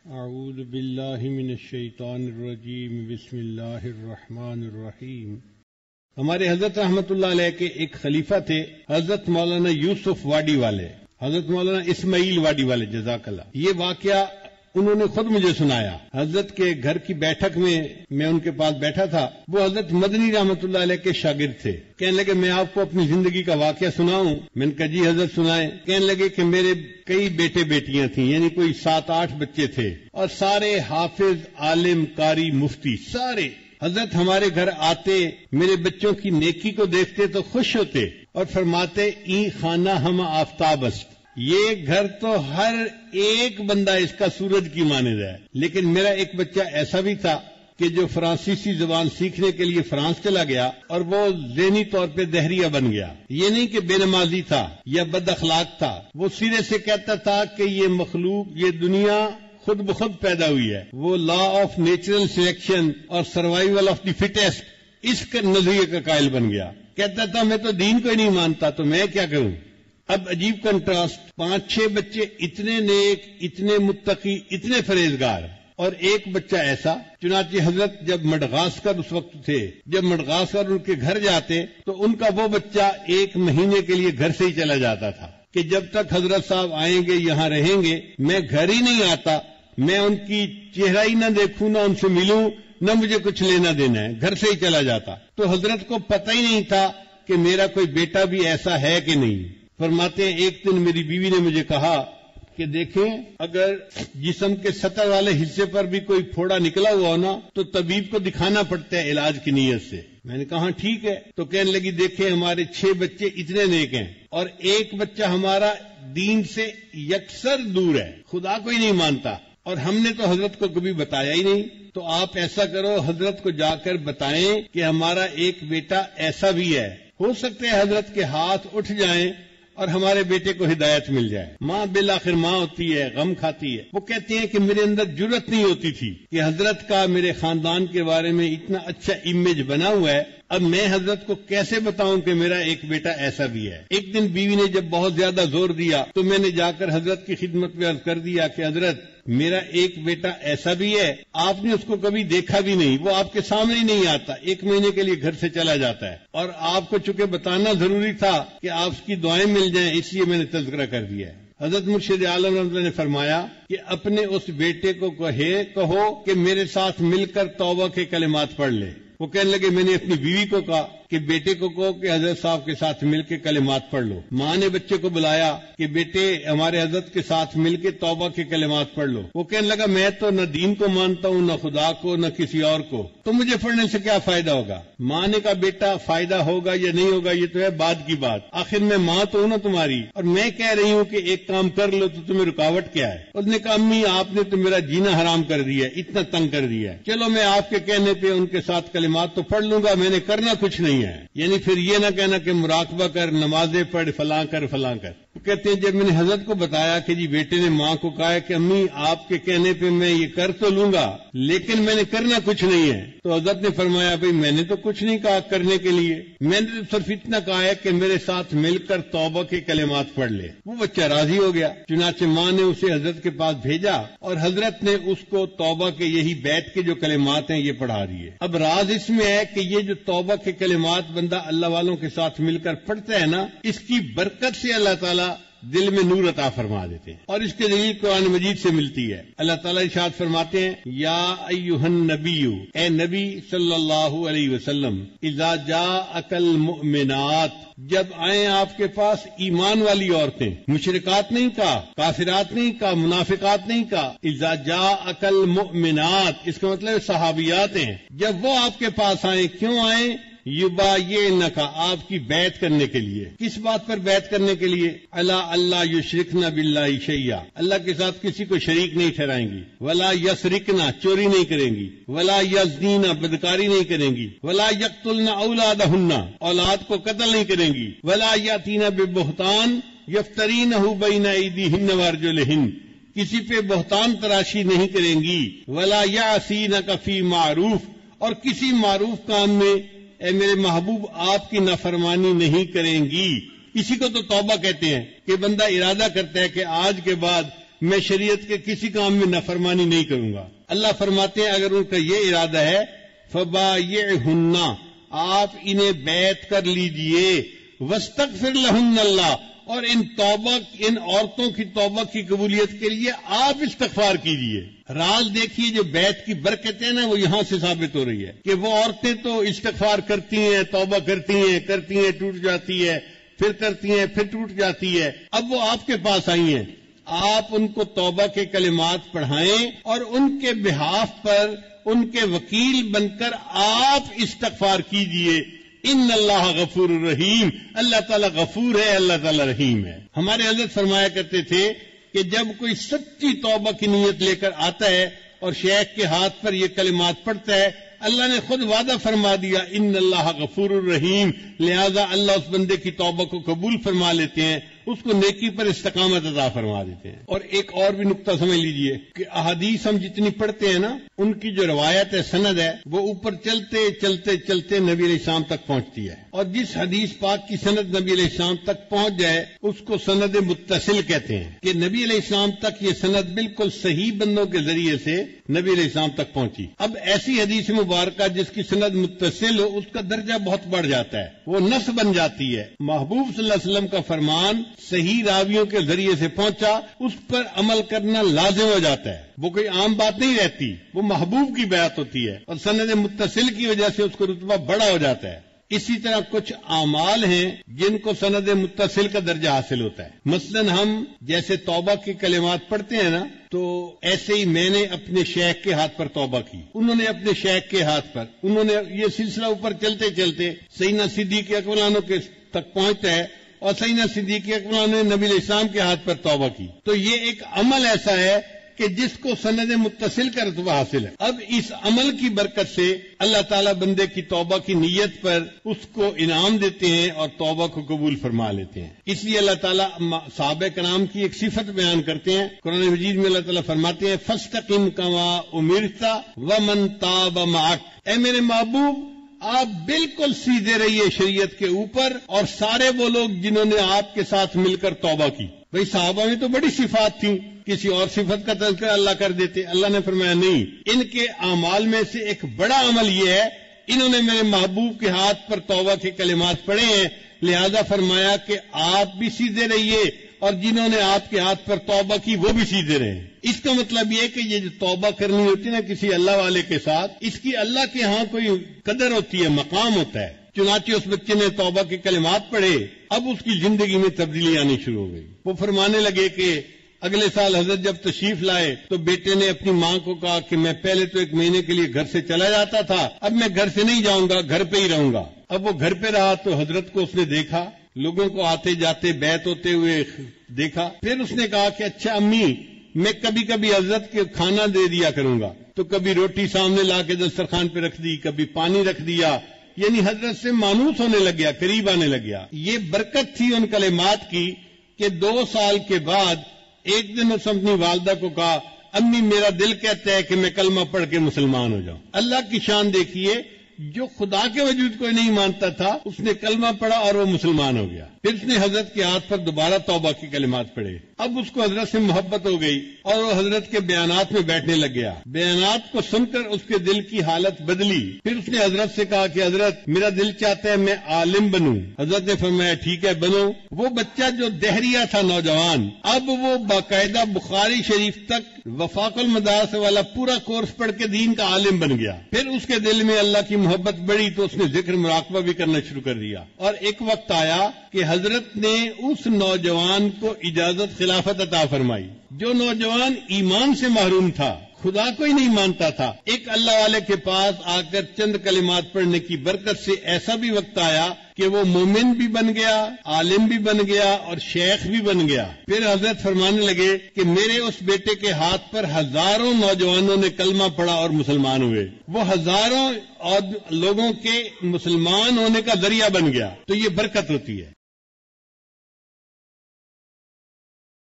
اعوذ باللہ من الشیطان الرجیم بسم اللہ الرحمن الرحیم۔ ہمارے حضرت رحمت اللہ علیہ کے ایک خلیفہ تھے، حضرت مولانا یوسف واڈی والے، حضرت مولانا اسماعیل واڈی والے، جزاک اللہ۔ یہ واقعہ انہوں نے خود مجھے سنایا۔ حضرت کے گھر کی بیٹھک میں ان کے پاس بیٹھا تھا۔ وہ حضرت مدنی رحمت اللہ علیہ کے شاگرد تھے۔ کہنے لگے میں آپ کو اپنی زندگی کا واقعہ سناؤں؟ میں نے کہا جی حضرت سنائیں۔ کہنے لگے کہ میرے کئی بیٹے بیٹیاں تھیں، یعنی کوئی 7-8 بچے تھے، اور سارے حافظ، عالم، قاری، مفتی، سارے۔ حضرت ہمارے گھر آتے، میرے بچوں کی نیکی کو دیکھتے تو خوش ہوتے اور فرماتے این خانہ ہم آفتاب است، یہ گھر تو ہر ایک بندہ اس کا سورج کی مانند ہے۔ لیکن میرا ایک بچہ ایسا بھی تھا کہ جو فرانسیسی زبان سیکھنے کے لیے فرانس چلا گیا اور وہ ذہنی طور پہ دہریہ بن گیا۔ یہ نہیں کہ بے نمازی تھا یا بد اخلاق تھا، وہ سرے سے کہتا تھا کہ یہ مخلوق، یہ دنیا خود بخود پیدا ہوئی ہے۔ وہ لا آف نیچرل سلیکشن اور سروائیول آف دی فٹیسٹ، اس کے نظریے کا قائل بن گیا۔ کہتا تھا میں تو دین کو ہی نہیں مانتا، تو میں کیا کروں؟ اب عجیب کنٹراسٹ، 5-6 بچے اتنے نیک، اتنے متقی، اتنے پرہیزگار، اور ایک بچہ ایسا۔ چنانچہ حضرت جب مڈغاسکر اس وقت تھے، جب مڈغاسکر ان کے گھر جاتے تو ان کا وہ بچہ 1 مہینے کے لیے گھر سے ہی چلا جاتا تھا کہ جب تک حضرت صاحب آئیں گے، یہاں رہیں گے، میں گھر ہی نہیں آتا، میں ان کی چہرہ ہی نہ دیکھوں، نہ ان سے ملوں، نہ مجھے کچھ لینا دینا ہے، گھر سے ہی چلا جاتا۔ تو حضرت کو پتہ ہی نہیں تھا کہ میرا کوئی بیٹا بھی ایسا ہے کہ نہیں۔ فرماتے ہیں ایک دن میری بیوی نے مجھے کہا کہ دیکھیں اگر جسم کے سطح والے حصے پر بھی کوئی پھوڑا نکلا ہوا ہو نا تو طبیب کو دکھانا پڑتا ہے علاج کی نیت سے۔ میں نے کہا ٹھیک ہے۔ تو کہنے لگی دیکھیں ہمارے 6 بچے اتنے نیک ہیں اور ایک بچہ ہمارا دین سے یکسر دور ہے، خدا کو ہی نہیں مانتا، اور ہم نے تو حضرت کو کبھی بتایا ہی نہیں۔ تو آپ ایسا کرو، حضرت کو جا کر بتائیں کہ ہمارا ایک بیٹا ایسا بھی ہے، ہو سکتا ہے حضرت کے ہاتھ اٹھ جائیں اور ہمارے بیٹے کو ہدایت مل جائے۔ ماں بالآخر ماں ہوتی ہے، غم کھاتی ہے۔ وہ کہتے ہیں کہ میرے اندر جرأت نہیں ہوتی تھی کہ حضرت کا میرے خاندان کے بارے میں اتنا اچھا امیج بنا ہوا ہے، اب میں حضرت کو کیسے بتاؤں کہ میرا ایک بیٹا ایسا بھی ہے۔ ایک دن بیوی نے جب بہت زیادہ زور دیا تو میں نے جا کر حضرت کی خدمت میں عرض کر دیا کہ حضرت میرا ایک بیٹا ایسا بھی ہے، آپ نے اس کو کبھی دیکھا بھی نہیں، وہ آپ کے سامنے ہی نہیں آتا، 1 مہینے کے لیے گھر سے چلا جاتا ہے، اور آپ کو چونکہ بتانا ضروری تھا کہ آپ اس کی دعائیں مل جائیں، اس لیے میں نے تذکرہ کر دیا ہے۔ حضرت مرشد عالم رحمۃ اللہ نے فرمایا کہ اپنے اس بیٹے کو کہو کہ میرے ساتھ مل کر توبہ کے کلمات پڑھ لے۔ وہ کہنے لگے میں نے اپنی بیوی کو کہا کہ بیٹے کو کہو کہ حضرت صاحب کے ساتھ مل کے کلمات پڑھ لو۔ ماں نے بچے کو بلایا کہ بیٹے ہمارے حضرت کے ساتھ مل کے توبہ کے کلمات پڑھ لو۔ وہ کہنے لگا میں تو نہ دین کو مانتا ہوں، نہ خدا کو، نہ کسی اور کو، تو مجھے پڑھنے سے کیا فائدہ ہوگا؟ ماں نے کہا بیٹا فائدہ ہوگا یا نہیں ہوگا یہ تو ہے بعد کی بات، آخر میں ماں تو ہوں نا تمہاری، اور میں کہہ رہی ہوں کہ ایک کام کر لو تو تمہیں رکاوٹ کیا ہے؟ اس نے کہا امی آپ نے تو میرا جینا حرام کر دیا، اتنا تنگ کر دیا ہے، چلو میں آپ کے کہنے پہ ان کے ساتھ کلمات تو پڑھ لوں گا، میں نے کرنا کچھ نہیں ہے۔ یعنی پھر یہ نہ کہنا کہ مراقبہ کر، نمازیں پڑھ، فلاں کر فلاں کر۔ کہتے ہیں جب میں نے حضرت کو بتایا کہ جی بیٹے نے ماں کو کہا ہے کہ امی آپ کے کہنے پہ میں یہ کر تو لوں گا لیکن میں نے کرنا کچھ نہیں ہے، تو حضرت نے فرمایا بھئی میں نے تو کچھ نہیں کہا کرنے کے لیے، میں نے صرف اتنا کہا ہے کہ میرے ساتھ مل کر توبہ کے کلمات پڑھ لے۔ وہ بچہ راضی ہو گیا، چنانچہ ماں نے اسے حضرت کے پاس بھیجا اور حضرت نے اس کو توبہ کے یہی بیت کے جو کلمات ہیں یہ پڑھا دیے۔ اب راز اس میں ہے کہ یہ جو توبہ کے کلمات بندہ اللہ والوں کے ساتھ مل کر پڑھتا ہے نا، اس کی برکت سے اللہ تعالیٰ دل میں نور عطا فرما دیتے ہیں، اور اس کے دلیل قرآن مجید سے ملتی ہے۔ اللہ تعالیٰ ارشاد فرماتے ہیں یا ایھا النبی، اے نبی صلی اللہ علیہ وسلم، اذا جاءک المؤمنات، جب آئیں آپ کے پاس ایمان والی عورتیں، مشرکات نہیں کہا، کافرات نہیں کہا، منافقات نہیں کہا، اذا جاءک المؤمنات، اس کا مطلب صحابیات ہیں، جب وہ آپ کے پاس آئیں، کیوں آئیں؟ یبایعنک، آپ کی بیعت کرنے کے لیے۔ کس بات پر بیعت کرنے کے لیے؟ الا اللہ یشرکن باللہ شیئا، اللہ کے ساتھ کسی کو شریک نہیں ٹھہرائیں گی، ولا یسرکن، چوری نہیں کریں گی، ولا یزنین، بدکاری نہیں کریں گی، ولا یقتلن اولادہن، اولاد کو قتل نہیں کریں گی، ولا یاتین ببہتان یفترینہ بین ایدیہن وارجلہن، کسی پہ بہتان تراشی نہیں کریں گی، ولا یعصینک فی معروف، اور کسی معروف کام میں اے میرے محبوب آپ کی نافرمانی نہیں کریں گی۔ اسی کو تو توبہ کہتے ہیں کہ بندہ ارادہ کرتا ہے کہ آج کے بعد میں شریعت کے کسی کام میں نافرمانی نہیں کروں گا. اللہ فرماتے ہیں اگر ان کا یہ ارادہ ہے فبایعہن، آپ انہیں بیعت کر لیجئے، واستغفر لہن اللہ، اور ان عورتوں کی توبہ کی قبولیت کے لیے آپ استغفار کیجئے. راز دیکھیے جو بیعت کی برکتیں نا وہ یہاں سے ثابت ہو رہی ہے کہ وہ عورتیں تو استغفار کرتی ہیں، توبہ کرتی ہیں، ٹوٹ جاتی ہے، پھر کرتی ہیں، پھر ٹوٹ جاتی ہے. اب وہ آپ کے پاس آئی ہیں، آپ ان کو توبہ کے کلمات پڑھائیں اور ان کے بہاف پر ان کے وکیل بن کر آپ استغفار کیجئے. ان اللہ غفور الرحیم، اللہ تعالیٰ غفور ہے، اللہ تعالیٰ رحیم ہے. ہمارے حضرت فرمایا کرتے تھے کہ جب کوئی سچی توبہ کی نیت لے کر آتا ہے اور شیخ کے ہاتھ پر یہ کلمات پڑھتا ہے، اللہ نے خود وعدہ فرما دیا ان اللہ غفور الرحیم، لہذا اللہ اس بندے کی توبہ کو قبول فرما لیتے ہیں، اس کو نیکی پر استقامت عطا فرما دیتے ہیں. اور ایک اور بھی نقطہ سمجھ لیجئے کہ احادیث ہم جتنی پڑھتے ہیں نا، ان کی جو روایت ہے، سند ہے، وہ اوپر چلتے چلتے چلتے نبی علیہ السلام تک پہنچتی ہے. اور جس حدیث پاک کی سند نبی علیہ السلام تک پہنچ جائے اس کو سند متصل کہتے ہیں، کہ نبی علیہ السلام تک یہ سند بالکل صحیح بندوں کے ذریعے سے نبی علیہ السلام تک پہنچی. اب ایسی حدیث مبارکہ جس کی سند متصل ہو، اس کا درجہ بہت بڑھ جاتا ہے، وہ نص بن جاتی ہے. محبوب صلی اللہ علیہ وسلم کا فرمان صحیح راویوں کے ذریعے سے پہنچا، اس پر عمل کرنا لازم ہو جاتا ہے. وہ کوئی عام بات نہیں رہتی، وہ محبوب کی بات ہوتی ہے، اور سند متصل کی وجہ سے اس کو رتبہ بڑا ہو جاتا ہے. اسی طرح کچھ اعمال ہیں جن کو سند متصل کا درجہ حاصل ہوتا ہے. مثلا ہم جیسے توبہ کے کلمات پڑھتے ہیں نا، تو ایسے ہی میں نے اپنے شیخ کے ہاتھ پر توبہ کی، انہوں نے اپنے شیخ کے ہاتھ پر، انہوں نے یہ سلسلہ اوپر چلتے چلتے سیدنا صدیق اکبر عنہ کے تک پہنچتا ہے، اور سیدنا صدیق اکبر عنہ نے نبی علیہ السلام کے ہاتھ پر توبہ کی. تو یہ ایک عمل ایسا ہے کہ جس کو سند متصل کا رتبہ حاصل ہے. اب اس عمل کی برکت سے اللہ تعالیٰ بندے کی توبہ کی نیت پر اس کو انعام دیتے ہیں اور توبہ کو قبول فرما لیتے ہیں. اس لیے اللہ تعالیٰ صحابہ کرام کی ایک صفت بیان کرتے ہیں. قرآن مجید میں اللہ تعالیٰ فرماتے ہیں فاستقم کما امرت ومن تاب معک، اے میرے محبوب آپ بالکل سیدھے رہیے شریعت کے اوپر، اور سارے وہ لوگ جنہوں نے آپ کے ساتھ مل کر توبہ کی. بھئی صحابہ میں تو بڑی صفات تھیں، کسی اور صفت کا تذکرہ اللہ کر دیتے. اللہ نے فرمایا نہیں، ان کے اعمال میں سے ایک بڑا عمل یہ ہے انہوں نے میرے محبوب کے ہاتھ پر توبہ کے کلمات پڑھے ہیں، لہذا فرمایا کہ آپ بھی سیدھے رہیے اور جنہوں نے آپ کے ہاتھ پر توبہ کی وہ بھی سیدھے رہے. اس کا مطلب یہ کہ یہ جو توبہ کرنی ہوتی ہے نا کسی اللہ والے کے ساتھ، اس کی اللہ کے ہاں کوئی قدر ہوتی ہے، مقام ہوتا ہے. چنانچہ اس بچے نے توبہ کے کلمات پڑھے، اب اس کی زندگی میں تبدیلی آنی شروع ہو گئی. وہ فرمانے لگے کہ اگلے سال حضرت جب تشریف لائے تو بیٹے نے اپنی ماں کو کہا کہ میں پہلے تو 1 مہینے کے لیے گھر سے چلا جاتا تھا، اب میں گھر سے نہیں جاؤں گا، گھر پہ ہی رہوں گا. اب وہ گھر پہ رہا تو حضرت کو اس نے دیکھا، لوگوں کو آتے جاتے بیعت ہوتے ہوئے دیکھا. پھر اس نے کہا کہ اچھا امی، میں کبھی کبھی حضرت کے کھانا دے دیا کروں گا. تو کبھی روٹی سامنے لا کے دسترخوان پہ رکھ دی، کبھی پانی رکھ دیا، یعنی حضرت سے مانوس ہونے لگ گیا، قریب آنے لگ گیا. یہ برکت تھی ان کلمات کی کہ 2 سال کے بعد ایک دن اس اپنی والدہ کو کہا امی میرا دل کہتا ہے کہ میں کلمہ پڑھ کے مسلمان ہو جاؤں. اللہ کی شان دیکھیے، جو خدا کے وجود کو نہیں مانتا تھا اس نے کلمہ پڑھا اور وہ مسلمان ہو گیا. پھر اس نے حضرت کے ہاتھ پر دوبارہ توبہ کے کلمات پڑھے. اب اس کو حضرت سے محبت ہو گئی اور وہ حضرت کے بیانات میں بیٹھنے لگ گیا. بیانات کو سن کر اس کے دل کی حالت بدلی. پھر اس نے حضرت سے کہا کہ حضرت میرا دل چاہتا ہے میں عالم بنوں. حضرت نے فرمایا ٹھیک ہے بنو. وہ بچہ جو دہریہ تھا نوجوان، اب وہ باقاعدہ بخاری شریف تک وفاق المدارس والا پورا کورس پڑھ کے دین کا عالم بن گیا. پھر اس کے دل میں اللہ کی محبت بڑھی تو اس نے ذکر مراقبہ بھی کرنا شروع کر دیا. اور ایک وقت آیا کہ حضرت نے اس نوجوان کو اجازت خلافت عطا فرمائی. جو نوجوان ایمان سے محروم تھا، خدا کو ہی نہیں مانتا تھا، ایک اللہ والے کے پاس آ کر چند کلمات پڑھنے کی برکت سے ایسا بھی وقت آیا کہ وہ مومن بھی بن گیا، عالم بھی بن گیا اور شیخ بھی بن گیا. پھر حضرت فرمانے لگے کہ میرے اس بیٹے کے ہاتھ پر ہزاروں نوجوانوں نے کلمہ پڑھا اور مسلمان ہوئے. وہ ہزاروں اور لوگوں کے مسلمان ہونے کا ذریعہ بن گیا. تو یہ برکت ہوتی ہے.